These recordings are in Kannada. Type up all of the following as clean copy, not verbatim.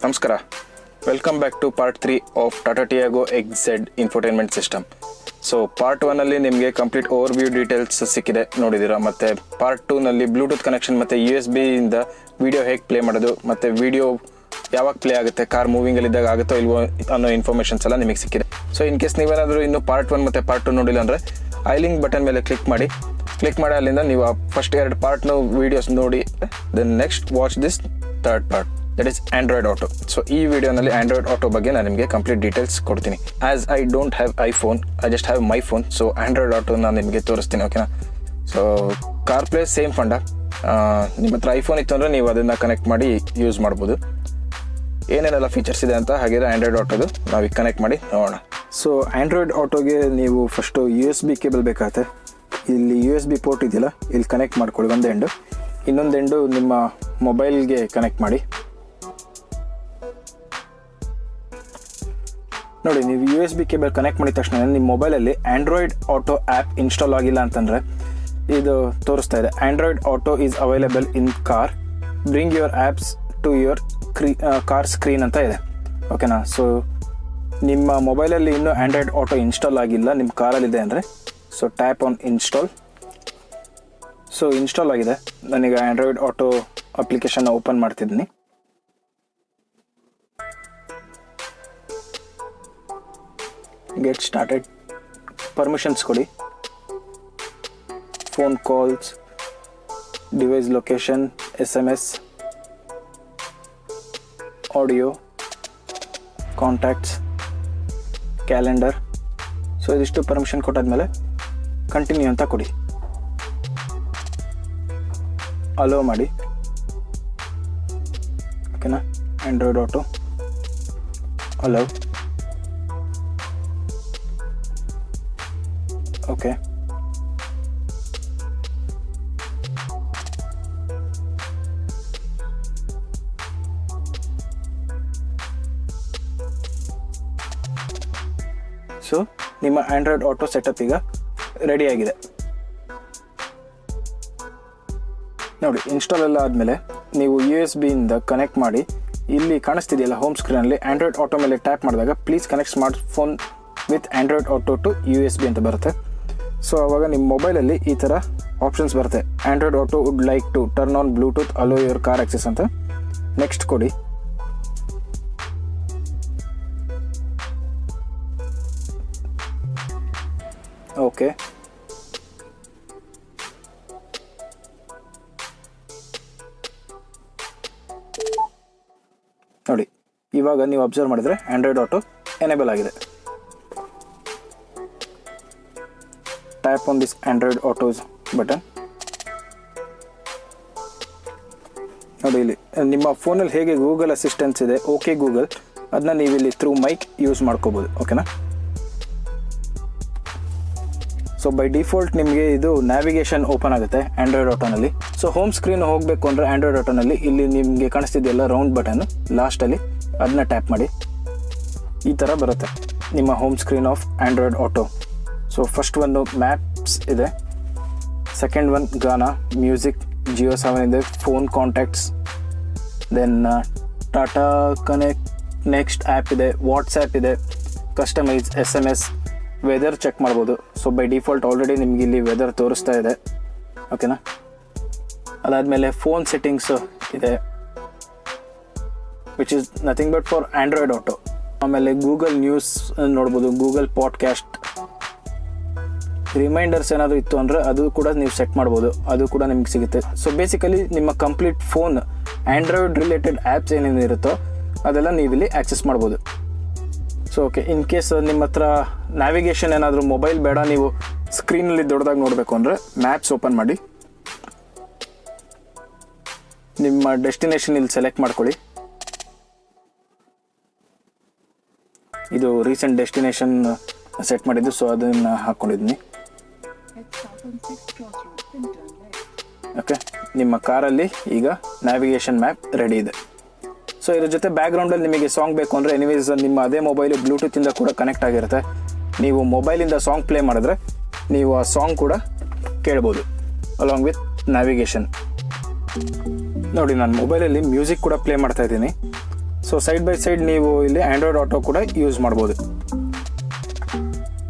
ನಮಸ್ಕಾರ, welcome back to part 3 of Tata Tiago XZ infotainment system. So part 1 ನಿಮಗೆ ಕಂಪ್ಲೀಟ್ ಓವರ್ ವ್ಯೂ ಡೀಟೇಲ್ಸ್ ಸಿಕ್ಕಿದೆ ನೋಡಿದ್ದೀರಾ. ಮತ್ತು ಪಾರ್ಟ್ 2 ಬ್ಲೂಟೂತ್ ಕನೆಕ್ಷನ್ ಮತ್ತು USB ಇಂದ ವಿಡಿಯೋ ಹೇಗೆ ಪ್ಲೇ ಮಾಡೋದು ಮತ್ತು ವಿಡಿಯೋ ಯಾವಾಗ ಪ್ಲೇ ಆಗುತ್ತೆ, ಕಾರ್ ಮೂವಿಂಗಲ್ಲಿದ್ದಾಗ ಆಗುತ್ತೋ ಇಲ್ವೋ ಅನ್ನೋ ಇನ್ಫಾರ್ಮೇಷನ್ಸ್ ಎಲ್ಲ ನಿಮಗೆ ಸಿಕ್ಕಿದೆ. ಸೊ ಇನ್ ಕೇಸ್ ನೀವೇನಾದರೂ ಇನ್ನೂ ಪಾರ್ಟ್ 1 ಮತ್ತು ಪಾರ್ಟ್ 2 ನೋಡಿಲ್ಲ ಅಂದರೆ ಐ ಲಿಂಕ್ ಬಟನ್ ಮೇಲೆ ಕ್ಲಿಕ್ ಮಾಡಿ ಅಲ್ಲಿಂದ ನೀವು ಫಸ್ಟ್ 2 ಪಾರ್ಟ್ನ ವೀಡಿಯೋಸ್ ನೋಡಿ then next watch this third part, that is Android Auto. So ಈ ವಿಡಿಯೋನಲ್ಲಿ ಆಂಡ್ರಾಯ್ಡ್ ಆಟೋ ಬಗ್ಗೆ ನಾನು ನಿಮಗೆ ಕಂಪ್ಲೀಟ್ ಡೀಟೇಲ್ಸ್ ಕೊಡ್ತೀನಿ. As I don't have iPhone, I just have my phone. So Android Auto ನಾನು ನಿಮಗೆ ತೋರಿಸ್ತೀನಿ, ಓಕೆನಾ. ಸೊ CarPlay ಸೇಮ್ ಫಂಡ. ನಿಮ್ಮ ಹತ್ರ ಐಫೋನ್ ಇತ್ತು ಅಂದರೆ ನೀವು ಅದನ್ನು ಕನೆಕ್ಟ್ ಮಾಡಿ ಯೂಸ್ ಮಾಡ್ಬೋದು. ಏನೇನೆಲ್ಲ ಫೀಚರ್ಸ್ ಇದೆ ಅಂತ ಹಾಗಿದ್ರೆ ಆಂಡ್ರಾಯ್ಡ್ ಆಟೋದು ನಾವೀಗ ಕನೆಕ್ಟ್ ಮಾಡಿ ನೋಡೋಣ. ಸೊ ಆಂಡ್ರಾಯ್ಡ್ ಆಟೋಗೆ ನೀವು ಫಸ್ಟು USB ಕೇಬಲ್ ಬೇಕಾಗುತ್ತೆ. ಇಲ್ಲಿ USB ಪೋರ್ಟ್ ಇದೆಯಲ್ಲ, ಇಲ್ಲಿ ಕನೆಕ್ಟ್ ಮಾಡ್ಕೊಳ್ಳಿ. ಒಂದು ಎಂಡು, ಇನ್ನೊಂದು ಎಂಡು ನಿಮ್ಮ ಮೊಬೈಲ್ಗೆ ಕನೆಕ್ಟ್ ಮಾಡಿ. ನೋಡಿ, ನೀವು USB ಕೇಬಲ್ ಕನೆಕ್ಟ್ ಮಾಡಿದ ತಕ್ಷಣ ನಿಮ್ಮ ಮೊಬೈಲಲ್ಲಿ ಆಂಡ್ರಾಯ್ಡ್ ಆಟೋ ಆ್ಯಪ್ ಇನ್ಸ್ಟಾಲ್ ಆಗಿಲ್ಲ ಅಂತಂದರೆ ಇದು ತೋರಿಸ್ತಾ ಇದೆ, Android Auto is available in car, bring your apps to your car screen ಅಂತ ಇದೆ, ಓಕೆನಾ. ಸೊ ನಿಮ್ಮ ಮೊಬೈಲಲ್ಲಿ ಇನ್ನೂ ಆಂಡ್ರಾಯ್ಡ್ ಆಟೋ ಇನ್ಸ್ಟಾಲ್ ಆಗಿಲ್ಲ, ನಿಮ್ಮ ಕಾರಲ್ಲಿದೆ ಅಂದರೆ so tap on install. So install ಆಗಿದೆ. ನಾನೀಗ ಆಂಡ್ರಾಯ್ಡ್ ಆಟೋ ಅಪ್ಲಿಕೇಶನ್ ಓಪನ್ ಮಾಡ್ತಿದ್ದೀನಿ. Get started. ಪರ್ಮಿಷನ್ಸ್ ಕೊಡಿ. Phone calls, device location, SMS, audio, contacts, calendar. So ಇದಿಷ್ಟು ಪರ್ಮಿಷನ್ ಕೊಟ್ಟಾದ್ಮೇಲೆ ಕಂಟಿನ್ಯೂ ಅಂತ ಕೊಡಿ. ಅಲೋ ಮಾಡಿ, ಓಕೆನಾ. Android auto hello, okay. So ನಿಮ್ಮ ಆಂಡ್ರಾಯ್ಡ್ ಆಟೋ ಸೆಟಪ್ ಈಗ ರೆಡಿಯಾಗಿದೆ. ನೋಡಿ, ಇನ್ಸ್ಟಾಲ್ ಎಲ್ಲ ಆದಮೇಲೆ ನೀವು USB ಇಂದ ಕನೆಕ್ಟ್ ಮಾಡಿ. ಇಲ್ಲಿ ಕಾಣಿಸ್ತಿದೆಯಲ್ಲ ಹೋಮ್ ಸ್ಕ್ರೀನಲ್ಲಿ ಆಂಡ್ರಾಯ್ಡ್ ಆಟೋ ಮೇಲೆ ಟ್ಯಾಪ್ ಮಾಡಿದಾಗ please connect smartphone with Android Auto to USB ಅಂತ ಬರುತ್ತೆ. ಸೊ ಅವಾಗ ನಿಮ್ಮ ಮೊಬೈಲಲ್ಲಿ ಈ ಥರ ಆಪ್ಷನ್ಸ್ ಬರುತ್ತೆ. Android Auto would like to turn on Bluetooth allow your car access ಅಂತ. ನೆಕ್ಸ್ಟ್ ಕೊಡಿ. ಓಕೆ. ನೋಡಿ, ಇವಾಗ ನೀವು ಅಬ್ಸರ್ವ್ ಮಾಡಿದರೆ ಆಂಡ್ರಾಯ್ಡ್ ಆಟೋ ಎನೇಬಲ್ ಆಗಿದೆ. Tap on this Android Autos button. ನೋಡಿ, ಇಲ್ಲಿ ನಿಮ್ಮ ಫೋನಲ್ಲಿ ಹೇಗೆ ಗೂಗಲ್ ಅಸಿಸ್ಟೆನ್ಸ್ ಇದೆ, ಓಕೆ ಗೂಗಲ್, ಅದನ್ನ ನೀವು ಇಲ್ಲಿ ಥ್ರೂ ಮೈಕ್ ಯೂಸ್ ಮಾಡ್ಕೋಬೋದು, ಓಕೆನಾ. ಸೊ ಬೈ ಡಿಫಾಲ್ಟ್ ನಿಮಗೆ ಇದು ನ್ಯಾವಿಗೇಷನ್ ಓಪನ್ ಆಗುತ್ತೆ ಆಂಡ್ರಾಯ್ಡ್ ಆಟೋನಲ್ಲಿ. ಸೊ ಹೋಮ್ ಸ್ಕ್ರೀನ್ ಹೋಗಬೇಕು ಅಂದರೆ ಆಂಡ್ರಾಯ್ಡ್ ಆಟೋನಲ್ಲಿ ಇಲ್ಲಿ ನಿಮಗೆ ಕಾಣಿಸ್ತಿದೆಯಲ್ಲ ರೌಂಡ್ ಬಟನ್, ಲಾಸ್ಟಲ್ಲಿ ಅದನ್ನ ಟ್ಯಾಪ್ ಮಾಡಿ. ಈ ಥರ ಬರುತ್ತೆ ನಿಮ್ಮ home screen of Android Auto. So first ಒಂದು ಮ್ಯಾಪ್ಸ್ ಇದೆ, second one Gaana, music, Jio 7 ಇದೆ, phone contacts, then Tata connect, next app ಇದೆ, ವಾಟ್ಸ್ಆ್ಯಪ್ ಇದೆ, ಕಸ್ಟಮೈಸ್, SMS, ವೆದರ್ ಚೆಕ್ ಮಾಡ್ಬೋದು. ಸೊ ಬೈ ಡಿಫಾಲ್ಟ್ ಆಲ್ರೆಡಿ ನಿಮ್ಗೆ ಇಲ್ಲಿ ವೆದರ್ ತೋರಿಸ್ತಾ ಇದೆ, ಓಕೆನಾ. ಅದಾದಮೇಲೆ ಫೋನ್ ಸೆಟ್ಟಿಂಗ್ಸು ಇದೆ, which is nothing but for Android Auto. ಆಮೇಲೆ ಗೂಗಲ್ ನ್ಯೂಸ್ ನೋಡ್ಬೋದು, ಗೂಗಲ್ ಪಾಡ್ಕ್ಯಾಸ್ಟ್, ರಿಮೈಂಡರ್ಸ್ ಏನಾದರೂ ಇತ್ತು ಅಂದರೆ ಅದು ಕೂಡ ನೀವು ಸೆಟ್ ಮಾಡ್ಬೋದು, ಅದು ಕೂಡ ನಿಮ್ಗೆ ಸಿಗುತ್ತೆ. ಸೊ ಬೇಸಿಕಲಿ ನಿಮ್ಮ complete phone android related apps ಏನೇನಿರುತ್ತೋ ಅದೆಲ್ಲ ನೀವಿಲ್ಲಿ ಆ್ಯಕ್ಸೆಸ್ ಮಾಡ್ಬೋದು. ಸೊ ಓಕೆ, ಇನ್ ಕೇಸ್ ನಿಮ್ಮ ಹತ್ರ ನ್ಯಾವಿಗೇಷನ್ ಏನಾದರೂ ಮೊಬೈಲ್ ಬೇಡ, ನೀವು ಸ್ಕ್ರೀನಲ್ಲಿ ದೊಡ್ಡದಾಗಿ ನೋಡಬೇಕು ಅಂದರೆ ಮ್ಯಾಪ್ಸ್ ಓಪನ್ ಮಾಡಿ, ನಿಮ್ಮ ಡೆಸ್ಟಿನೇಷನ್ ಇಲ್ಲಿ ಸೆಲೆಕ್ಟ್ ಮಾಡ್ಕೊಳ್ಳಿ. ಇದು ರೀಸೆಂಟ್ ಡೆಸ್ಟಿನೇಷನ್ ಸೆಟ್ ಮಾಡಿದ್ದು, ಸೊ ಅದನ್ನು ಹಾಕ್ಕೊಂಡಿದ್ದೀನಿ. ಓಕೆ, ನಿಮ್ಮ ಕಾರಲ್ಲಿ ಈಗ ನ್ಯಾವಿಗೇಷನ್ ಮ್ಯಾಪ್ ರೆಡಿ ಇದೆ. ಸೊ ಇದ್ರ ಜೊತೆ ಬ್ಯಾಕ್ಗ್ರೌಂಡಲ್ಲಿ ನಿಮಗೆ ಸಾಂಗ್ ಬೇಕು ಅಂದರೆ ಎನಿವೇಸ್ ನಿಮ್ಮ ಅದೇ ಮೊಬೈಲು ಬ್ಲೂಟೂತಿಂದ ಕೂಡ ಕನೆಕ್ಟ್ ಆಗಿರುತ್ತೆ. ನೀವು ಮೊಬೈಲಿಂದ ಸಾಂಗ್ ಪ್ಲೇ ಮಾಡಿದ್ರೆ ನೀವು ಆ ಸಾಂಗ್ ಕೂಡ ಕೇಳ್ಬೋದು ಅಲಾಂಗ್ ವಿತ್ ನ್ಯಾವಿಗೇಷನ್. ನೋಡಿ, ನಾನು ಮೊಬೈಲಲ್ಲಿ ಮ್ಯೂಸಿಕ್ ಕೂಡ ಪ್ಲೇ ಮಾಡ್ತಾ ಇದ್ದೀನಿ. So so side by side ನೀವು ಇಲ್ಲಿ ಆಂಡ್ರಾಯ್ಡ್ ಆಟೋ ಕೂಡ ಯೂಸ್ ಮಾಡ್ಬೋದು.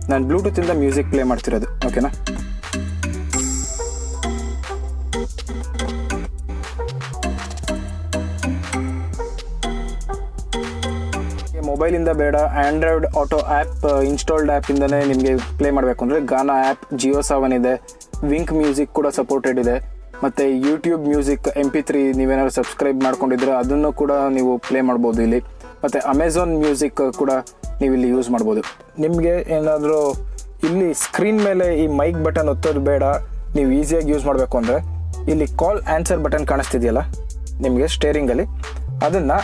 ನಾನು ಬ್ಲೂಟೂತಿಂದ ಮ್ಯೂಸಿಕ್ ಪ್ಲೇ ಮಾಡ್ತಿರೋದು, ಓಕೆನಾ. ಮೊಬೈಲಿಂದ ಬೇಡ, ಆಂಡ್ರಾಯ್ಡ್ ಆಟೋ ಆ್ಯಪ್ ಇನ್ಸ್ಟಾಲ್ಡ್ ಆ್ಯಪಿಂದನೇ ನಿಮಗೆ ಪ್ಲೇ ಮಾಡಬೇಕು ಅಂದರೆ ಗಾನಾ ಆ್ಯಪ್, ಜಿಯೋ ಸಾವನ್ ಇದೆ, ವಿಂಕ್ ಮ್ಯೂಸಿಕ್ ಕೂಡ ಸಪೋರ್ಟೆಡ್ ಇದೆ, ಮತ್ತು ಯೂಟ್ಯೂಬ್ ಮ್ಯೂಸಿಕ್ MP3 ನೀವೇನಾದ್ರು ಸಬ್ಸ್ಕ್ರೈಬ್ ಮಾಡ್ಕೊಂಡಿದ್ರೆ ಅದನ್ನು ಕೂಡ ನೀವು ಪ್ಲೇ ಮಾಡ್ಬೋದು ಇಲ್ಲಿ. ಮತ್ತು ಅಮೆಝಾನ್ ಮ್ಯೂಸಿಕ್ ಕೂಡ ನೀವು ಇಲ್ಲಿ ಯೂಸ್ ಮಾಡ್ಬೋದು. ನಿಮಗೆ ಏನಾದರೂ ಇಲ್ಲಿ ಸ್ಕ್ರೀನ್ ಮೇಲೆ ಈ ಮೈಕ್ ಬಟನ್ ಒತ್ತೋದು ಬೇಡ, ನೀವು ಈಸಿಯಾಗಿ ಯೂಸ್ ಮಾಡಬೇಕು ಅಂದರೆ ಇಲ್ಲಿ ಕಾಲ್ ಆನ್ಸರ್ ಬಟನ್ ಕಾಣಿಸ್ತಿದೆಯಲ್ಲ ನಿಮಗೆ ಸ್ಟೇರಿಂಗಲ್ಲಿ, ಅದನ್ನು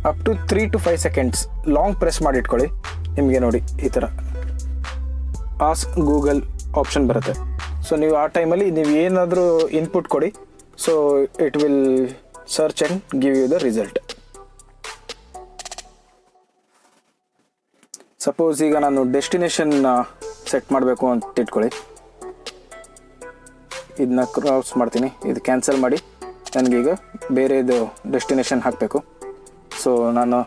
up to 3 to 5 seconds long press ಮಾಡಿ ಇಟ್ಕೊಳ್ಳಿ. ನಿಮಗೆ ನೋಡಿ ಈ ಥರ ಆಸ್ಕ್ ಗೂಗಲ್ ಆಪ್ಷನ್ ಬರುತ್ತೆ. ಸೊ ನೀವು ಆ ಟೈಮಲ್ಲಿ ನೀವು ಏನಾದರೂ ಇನ್ಪುಟ್ ಕೊಡಿ, so it will search and give you the result. Suppose ಈಗ ನಾನು ಡೆಸ್ಟಿನೇಷನ್ ಸೆಟ್ ಮಾಡಬೇಕು ಅಂತ ಇಟ್ಕೊಳ್ಳಿ, ಇದನ್ನ ಕ್ರಾಸ್ ಮಾಡ್ತೀನಿ, ಇದು ಕ್ಯಾನ್ಸಲ್ ಮಾಡಿ ನನಗೀಗ ಬೇರೆದು ಡೆಸ್ಟಿನೇಷನ್ ಹಾಕಬೇಕು. ಸೊ ನಾನು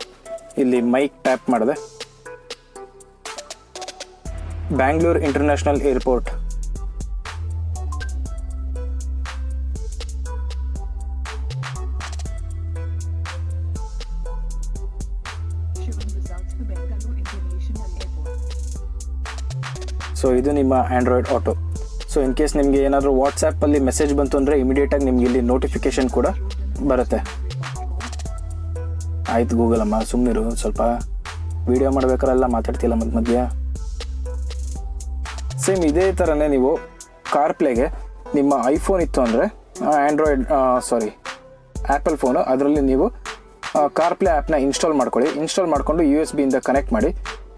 ಇಲ್ಲಿ ಮೈಕ್ ಟ್ಯಾಪ್ ಮಾಡಿದೆ, ಬ್ಯಾಂಗ್ಳೂರ್ ಇಂಟರ್ನ್ಯಾಷನಲ್ ಏರ್ಪೋರ್ಟ್. ಸೊ ಇದು ನಿಮ್ಮ Android Auto. So in case ನಿಮಗೆ ಏನಾದರೂ ವಾಟ್ಸಾಪಲ್ಲಿ ಮೆಸೇಜ್ ಬಂತು ಅಂದರೆ ಇಮಿಡಿಯೇಟಾಗಿ ನಿಮ್ಗೆ ಇಲ್ಲಿ ನೋಟಿಫಿಕೇಷನ್ ಕೂಡ ಬರುತ್ತೆ. ಆಯ್ತು ಗೂಗಲ್ ಅಮ್ಮ ಸುಮ್ಮನಿರು, ಸ್ವಲ್ಪ ವೀಡಿಯೋ ಮಾಡ್ಬೇಕಾರೆಲ್ಲ ಮಾತಾಡ್ತಿಲ್ಲ ಮಧ್ಯ. ಸೇಮ್ ಇದೇ ಥರನೇ ನೀವು ಕಾರ್ಪ್ಲೇಗೆ ನಿಮ್ಮ ಐಫೋನ್ ಇತ್ತು ಅಂದರೆ ಆ್ಯಪಲ್ ಫೋನು, ಅದರಲ್ಲಿ ನೀವು ಕಾರ್ಪ್ಲೇ ಆ್ಯಪ್ನ ಇನ್ಸ್ಟಾಲ್ ಮಾಡ್ಕೊಳ್ಳಿ. ಇನ್ಸ್ಟಾಲ್ ಮಾಡಿಕೊಂಡು USB ಇಂದ ಕನೆಕ್ಟ್ ಮಾಡಿ.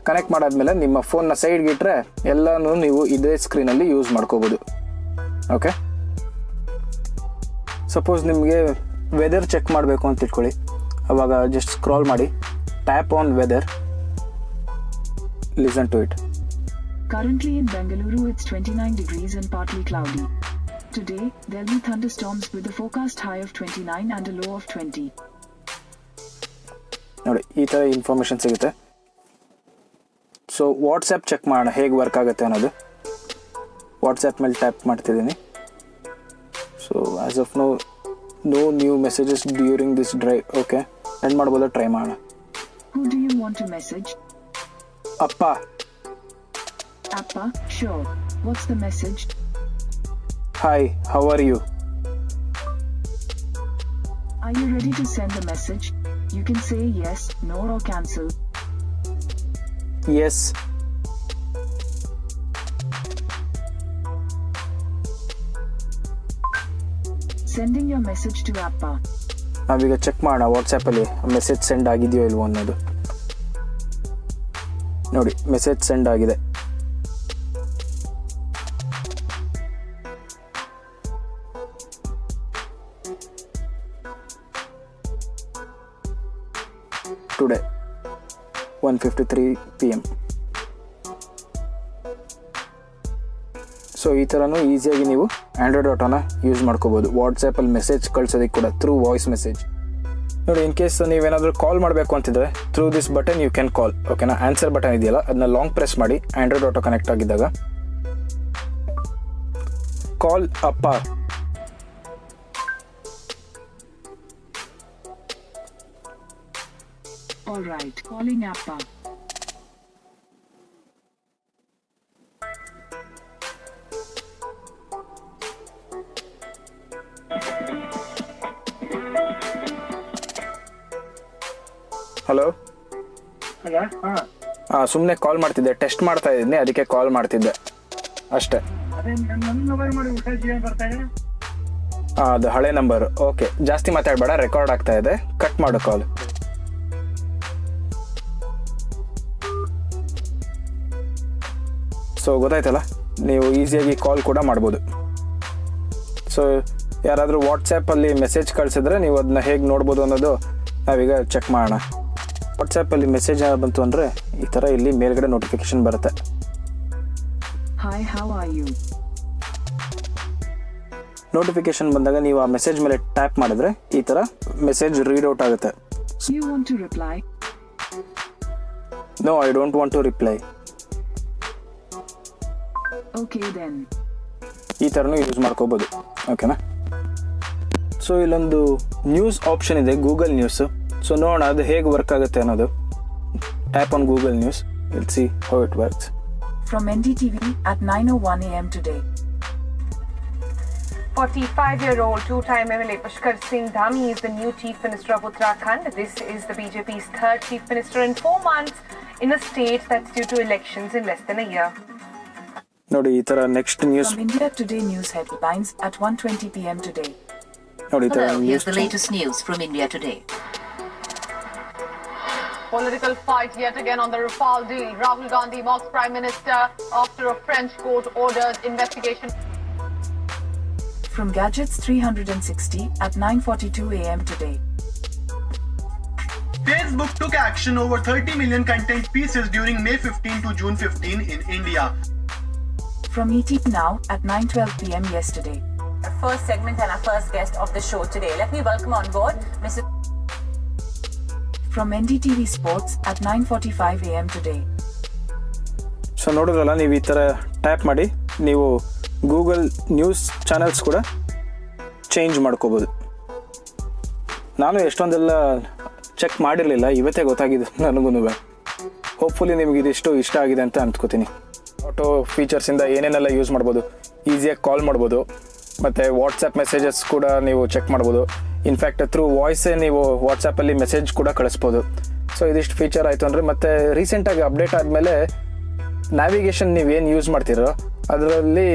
ಕನೆಕ್ಟ್ ಮಾಡಾದ್ಮೇಲೆ ನಿಮ್ಮ ಫೋನ್ನ ಸೈಡ್ಗೆ ಇಟ್ಟರೆ ಎಲ್ಲನೂ ನೀವು ಇದೇ ಸ್ಕ್ರೀನಲ್ಲಿ ಯೂಸ್ ಮಾಡ್ಕೋಬೋದು. ಓಕೆ, ಸಪೋಸ್ ನಿಮಗೆ ವೆದರ್ ಚೆಕ್ ಮಾಡಬೇಕು ಅಂತ ಇಟ್ಕೊಳ್ಳಿ, ಅವಾಗ ಜಸ್ಟ್ ಸ್ಕ್ರಾಲ್ ಮಾಡಿ, tap on weather, listen to it. Currently in Bengaluru it's 29 degrees and partly cloudy. Today there'll be thunderstorms with a forecast high of 29 and a low of 20. ನೋಡಿ ಈ ಥರ ಇನ್ಫಾರ್ಮೇಷನ್ ಸಿಗುತ್ತೆ. ಸೊ ವಾಟ್ಸಪ್ ಚೆಕ್ ಮಾಡೋಣ ಹೇಗೆ ವರ್ಕ್ ಆಗುತ್ತೆ ಅನ್ನೋದು. ವಾಟ್ಸಪ್ ಮೇಲೆ ಟ್ಯಾಪ್ ಮಾಡ್ತಿದ್ದೀನಿ. So as of no new messages during this drive. Okay, end ಮಾಡ್ಬೋದಾ? ಟ್ರೈ ಮಾಡೋಣ. Who do you want to message? ಅಪ್ಪ. Appa, sure. What's the message? Hi, how are you? Are you ready to send the message? You can say yes, no or cancel. Yes. Sending your message to Appa. ನಾವೀಗ ಚೆಕ್ ಮಾಡೋಣ ವಾಟ್ಸಪ್ಪಲ್ಲಿ ಮೆಸೇಜ್ ಸೆಂಡ್ ಆಗಿದೆಯೋ ಇಲ್ವೋ ಅನ್ನೋದು. ನೋಡಿ ಮೆಸೇಜ್ ಸೆಂಡ್ ಆಗಿದೆ. Today 1:53 PM. ಸೊ ಈ ಥರನೂ ಈಸಿಯಾಗಿ ನೀವು ಆಂಡ್ರಾಯ್ಡ್ ಆಟೋನ ಯೂಸ್ ಮಾಡ್ಕೋಬೋದು. ವಾಟ್ಸಪ್ಪಲ್ಲಿ ಮೆಸೇಜ್ ಕಳ್ಸೋದಕ್ಕೆ ಕೂಡ ಥ್ರೂ ವಾಯ್ಸ್ ಮೆಸೇಜ್. ನೋಡಿ ಇನ್ ಕೇಸ್ ನೀವೇನಾದರೂ ಕಾಲ್ ಮಾಡಬೇಕು ಅಂತಿದ್ರೆ through this button you can call. ಓಕೆನಾ, ಆನ್ಸರ್ ಬಟನ್ ಇದೆಯಲ್ಲ ಅದನ್ನ ಲಾಂಗ್ ಪ್ರೆಸ್ ಮಾಡಿ ಆಂಡ್ರಾಯ್ಡ್ ಆಟೋ ಕನೆಕ್ಟ್ ಆಗಿದ್ದಾಗ ಕಾಲ್ ಅಪ್ಪ. All right, calling Appa. Hello. ಹಾಂ, ಸುಮ್ಮನೆ ಕಾಲ್ ಮಾಡ್ತಿದ್ದೆ, ಟೆಸ್ಟ್ ಮಾಡ್ತಾ ಇದ್ದೀನಿ, ಅದಕ್ಕೆ ಕಾಲ್ ಮಾಡ್ತಿದ್ದೆ ಅಷ್ಟೇ. ಅದು ಹಳೆ ನಂಬರ್. ಓಕೆ, ಜಾಸ್ತಿ ಮಾತಾಡಬೇಡ, ರೆಕಾರ್ಡ್ ಆಗ್ತಾ ಇದೆ, ಕಟ್ ಮಾಡು ಕಾಲ್. ಸೊ ಗೊತ್ತಾಯ್ತಲ್ಲ, ನೀವು ಈಸಿಯಾಗಿ ಕಾಲ್ ಕೂಡ ಮಾಡ್ಬೋದು. ಸೊ ಯಾರಾದರೂ ವಾಟ್ಸಪ್ಪಲ್ಲಿ ಮೆಸೇಜ್ ಕಳಿಸಿದ್ರೆ ನೀವು ಅದನ್ನ ಹೇಗೆ ನೋಡ್ಬೋದು ಅನ್ನೋದು ನಾವೀಗ ಚೆಕ್ ಮಾಡೋಣ. ವಾಟ್ಸಪ್ಪಲ್ಲಿ ಮೆಸೇಜ್ ಬಂತು ಅಂದರೆ ಈ ಥರ ಇಲ್ಲಿ ಮೇಲ್ಗಡೆ ನೋಟಿಫಿಕೇಶನ್ ಬರುತ್ತೆ. Hi, how are you? Notification ಬಂದಾಗ ನೀವು ಆ ಮೆಸೇಜ್ ಮೇಲೆ ಟ್ಯಾಪ್ ಮಾಡಿದ್ರೆ ಈ ಥರ ಮೆಸೇಜ್ ರೀಡ್ ಔಟ್ ಆಗುತ್ತೆ. You want to reply? No I don't want to reply. Okay then. ಈ ಥರನೂ ಯೂಸ್ ಮಾಡ್ಕೋಬೋದು. ಓಕೆನಾ? ಸೊ ಇಲ್ಲೊಂದು ನ್ಯೂಸ್ ಆಪ್ಷನ್ ಇದೆ, ಗೂಗಲ್ ನ್ಯೂಸ್. ಸೊ ನೋಡೋಣ ಅದು ಹೇಗೆ ವರ್ಕ್ ಆಗುತ್ತೆ ಅನ್ನೋದು. Tap on Google news, will see how it works. From NDTV at 9:01 a.m. today. 45-year-old two-time MLA Pushkar Singh Dhami is the new Chief Minister of Uttarakhand. This is the BJP's third Chief Minister in 4 months in a state that's due to elections in less than a year. ನೋಡಿ ಈ ಥರ next news. From India Today news headlines at 1:20 p.m. today. ನೋಡಿ ಈ ಥರ Hello, here's news. the latest news from India Today. Political fight yet again on the Rafale deal. Rahul Gandhi mocks Prime Minister after a French court orders investigation. From Gadgets 360 at 9:42 a.m. today. Facebook took action over 30 million content pieces during May 15 to June 15 in India. From ET Now at 9:12 p.m. yesterday. Our first segment and our first guest of the show today. Let me welcome on board Mrs. From NDTV Sports at 9:45 a.m. today. So ನೋಡಿದ್ರಲ್ಲ, ನೀವು ಈ ಥರ ಟ್ಯಾಪ್ ಮಾಡಿ ನೀವು ಗೂಗಲ್ ನ್ಯೂಸ್ ಚಾನೆಲ್ಸ್ ಕೂಡ ಚೇಂಜ್ ಮಾಡ್ಕೋಬೋದು. ನಾನು ಎಷ್ಟೊಂದೆಲ್ಲ ಚೆಕ್ ಮಾಡಿರಲಿಲ್ಲ, ಇವತ್ತೇ ಗೊತ್ತಾಗಿದೆ ನನಗೂ. ಹೋಪ್ಫುಲಿ ನಿಮಗೆ ಇದಿಷ್ಟು ಇಷ್ಟ ಆಗಿದೆ ಅಂತ ಅಂದ್ಕೋತೀನಿ. ಆಟೋ ಫೀಚರ್ಸಿಂದ ಏನೇನೆಲ್ಲ ಯೂಸ್ ಮಾಡ್ಬೋದು, ಈಸಿಯಾಗಿ ಕಾಲ್ ಮಾಡ್ಬೋದು, ಮತ್ತು ವಾಟ್ಸಪ್ ಮೆಸೇಜಸ್ ಕೂಡ ನೀವು ಚೆಕ್ ಮಾಡ್ಬೋದು. ಇನ್ಫ್ಯಾಕ್ಟ್ ಥ್ರೂ ವಾಯ್ಸೇ ನೀವು ವಾಟ್ಸಪ್ಪಲ್ಲಿ ಮೆಸೇಜ್ ಕೂಡ ಕಳಿಸ್ಬೋದು. ಸೊ ಇದಿಷ್ಟು ಫೀಚರ್ ಆಯಿತು ಅಂದರೆ, ಮತ್ತು ರೀಸೆಂಟಾಗಿ ಅಪ್ಡೇಟ್ ಆದಮೇಲೆ ನ್ಯಾವಿಗೇಷನ್ ನೀವೇನು ಯೂಸ್ ಮಾಡ್ತೀರೋ ಅದರಲ್ಲಿ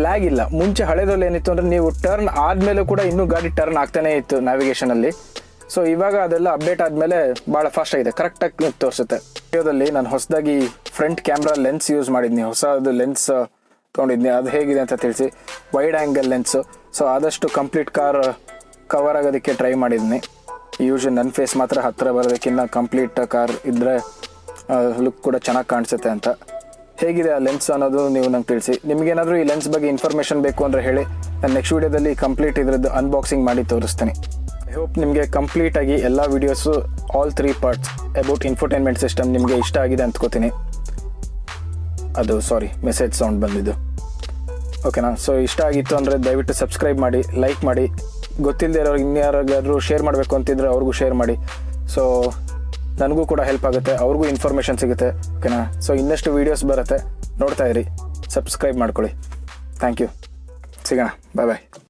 ಲ್ಯಾಗ್ ಇಲ್ಲ. ಮುಂಚೆ ಹಳೇದ್ರಲ್ಲಿ ಏನಿತ್ತು ಅಂದರೆ ನೀವು ಟರ್ನ್ ಆದಮೇಲೂ ಕೂಡ ಇನ್ನೂ ಗಾಡಿ ಟರ್ನ್ ಆಗ್ತಾನೇ ಇತ್ತು ನ್ಯಾವಿಗೇಷನಲ್ಲಿ. ಸೊ ಇವಾಗ ಅದೆಲ್ಲ ಅಪ್ಡೇಟ್ ಆದಮೇಲೆ ಭಾಳ ಫಾಸ್ಟ್ ಆಗಿದೆ, ಕರೆಕ್ಟಾಗಿ ತೋರಿಸುತ್ತೆ. ವಿಡಿಯೋದಲ್ಲಿ ನಾನು ಹೊಸದಾಗಿ ಫ್ರಂಟ್ ಕ್ಯಾಮ್ರಾ ಲೆನ್ಸ್ ಯೂಸ್ ಮಾಡಿದ್ನಿ, ಹೊಸದು ಲೆನ್ಸ್ ತೊಗೊಂಡಿದ್ನಿ. ಅದು ಹೇಗಿದೆ ಅಂತ ತಿಳಿಸಿ. Wide angle lens. ಸೊ ಆದಷ್ಟು ಕಂಪ್ಲೀಟ್ ಕಾರ್ ಕವರ್ ಆಗೋದಕ್ಕೆ ಟ್ರೈ ಮಾಡಿದ್ನಿ. ಯೂಶಲಿ ನನ್ನ ಫೇಸ್ ಮಾತ್ರ ಹತ್ತಿರ ಬರೋದಕ್ಕಿಂತ ಕಂಪ್ಲೀಟ್ ಕಾರ್ ಇದ್ದರೆ ಲುಕ್ ಕೂಡ ಚೆನ್ನಾಗಿ ಕಾಣಿಸುತ್ತೆ ಅಂತ. ಹೇಗಿದೆ ಆ ಲೆನ್ಸ್ ಅನ್ನೋದು ನೀವು ನಂಗೆ ತಿಳಿಸಿ. ನಿಮಗೇನಾದರೂ ಈ ಲೆನ್ಸ್ ಬಗ್ಗೆ ಇನ್ಫಾರ್ಮೇಷನ್ ಬೇಕು ಅಂದರೆ ಹೇಳಿ, ನಾನು ನೆಕ್ಸ್ಟ್ ವೀಡಿಯೋದಲ್ಲಿ ಕಂಪ್ಲೀಟ್ ಇದ್ರದ್ದು ಅನ್ಬಾಕ್ಸಿಂಗ್ ಮಾಡಿ ತೋರಿಸ್ತೀನಿ. ಐ ಹೋಪ್ ನಿಮಗೆ ಕಂಪ್ಲೀಟಾಗಿ ಎಲ್ಲ videos all 3 parts about infotainment system ನಿಮಗೆ ಇಷ್ಟ ಆಗಿದೆ ಅಂದ್ಕೋತೀನಿ. ಅದು ಮೆಸೇಜ್ ಸೌಂಡ್ ಬಂದಿದ್ದು. ಓಕೆನಾ? ಸೊ ಇಷ್ಟ ಆಗಿತ್ತು ಅಂದರೆ ದಯವಿಟ್ಟು ಸಬ್ಸ್ಕ್ರೈಬ್ ಮಾಡಿ, ಲೈಕ್ ಮಾಡಿ. ಗೊತ್ತಿಲ್ಲದೆ ಇರೋರಿಗೆ ಇನ್ಯಾರಿಗಾದ್ರೂ ಶೇರ್ ಮಾಡಬೇಕು ಅಂತಿದ್ರೆ ಅವ್ರಿಗೂ ಶೇರ್ ಮಾಡಿ. ಸೊ ನನಗೂ ಕೂಡ ಹೆಲ್ಪ್ ಆಗುತ್ತೆ, ಅವ್ರಿಗೂ ಇನ್ಫಾರ್ಮೇಷನ್ ಸಿಗುತ್ತೆ. ಓಕೆನಾ? ಸೊ ಇನ್ನಷ್ಟು ವೀಡಿಯೋಸ್ ಬರುತ್ತೆ, ನೋಡ್ತಾ ಇರಿ, ಸಬ್ಸ್ಕ್ರೈಬ್ ಮಾಡ್ಕೊಳ್ಳಿ. Thank you. ಸಿಗೋಣ, ಬಾಯ್ ಬಾಯ್.